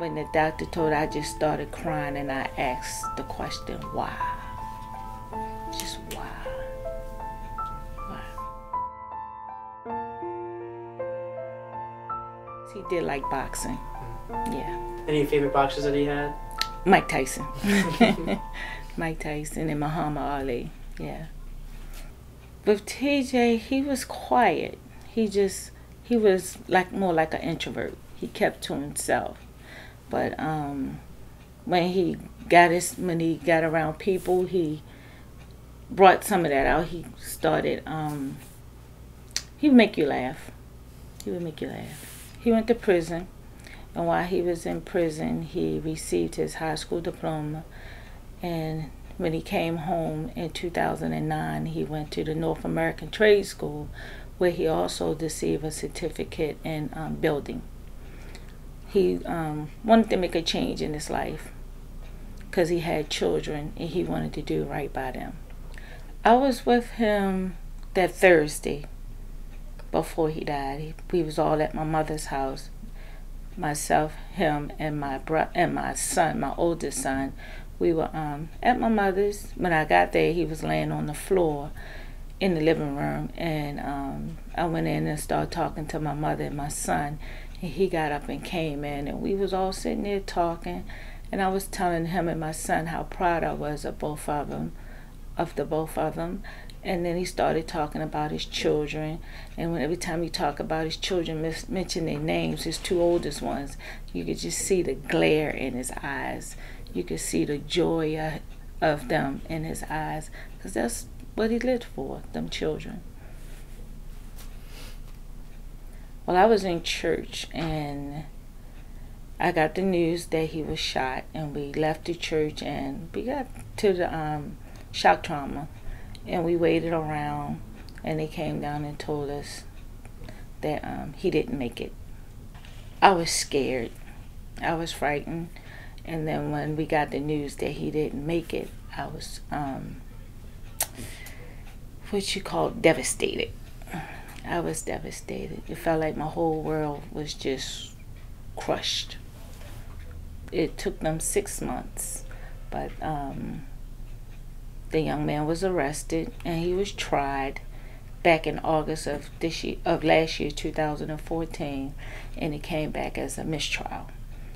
When the doctor told, I just started crying and I asked the question, why? Just why? Why? He did like boxing. Yeah. Any favorite boxers that he had? Mike Tyson. Mike Tyson and Muhammad Ali. Yeah. With TJ, he was quiet. He was like more like an introvert. He kept to himself. But when he got around people, he brought some of that out. He started. He would make you laugh. He would make you laugh. He went to prison, and while he was in prison, he received his high school diploma. And when he came home in 2009, he went to the North American Trade School, where he also received a certificate in building. He wanted to make a change in his life because he had children and he wanted to do right by them. I was with him that Thursday before he died. We was all at my mother's house. Myself, him, and my son, my oldest son. We were at my mother's. When I got there, he was laying on the floor in the living room, and I went in and started talking to my mother and my son. And he got up and came in, and we was all sitting there talking, and I was telling him and my son how proud I was of both of them, and then he started talking about his children, and every time he talked about his children, mention their names, his two oldest ones, you could just see the glare in his eyes. You could see the joy of them in his eyes, because that's what he lived for, them children. Well, I was in church and I got the news that he was shot, and we left the church and we got to the shock trauma, and we waited around, and they came down and told us that he didn't make it. I was scared. I was frightened. And then when we got the news that he didn't make it, I was what you call devastated. I was devastated. It felt like my whole world was just crushed. It took them 6 months, but the young man was arrested and he was tried back in August of last year, 2014, and it came back as a mistrial.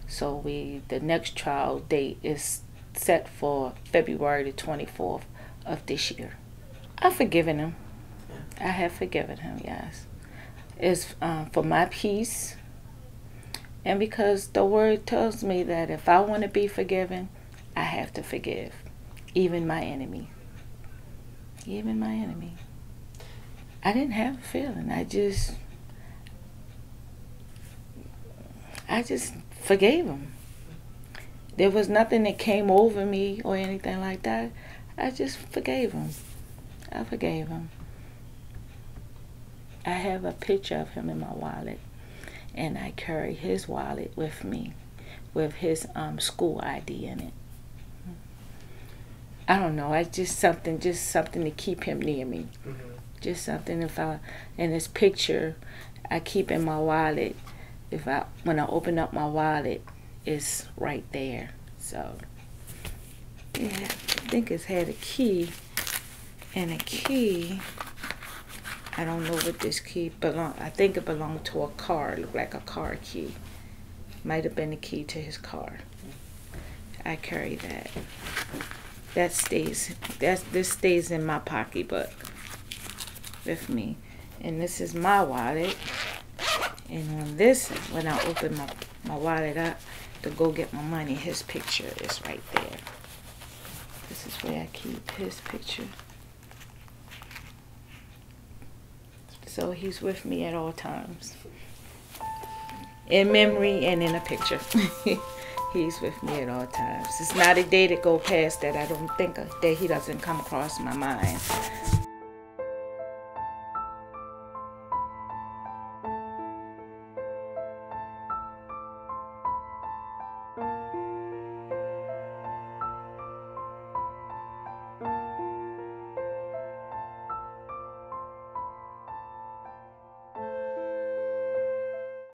So the next trial date is set for February the 24th of this year. I've forgiven him. I have forgiven him, yes. It's for my peace, and because the word tells me that if I want to be forgiven, I have to forgive, even my enemy. Even my enemy. I didn't have a feeling. I just forgave him. There was nothing that came over me or anything like that. I just forgave him. I forgave him. I have a picture of him in my wallet, and I carry his wallet with me, with his school ID in it. I don't know. It's just something to keep him near me. Mm-hmm. Just something. In his picture, I keep in my wallet. When I open up my wallet, it's right there. So yeah, I think it's had a key, and a key. I don't know what this key belonged. I think it belonged to a car. It looked like a car key. Might have been the key to his car. I carry that. This stays in my pocketbook with me. And this is my wallet. And when I open my wallet up to go get my money, his picture is right there. This is where I keep his picture. So he's with me at all times. In memory and in a picture. He's with me at all times. It's not a day that go past that I don't think that he doesn't come across my mind.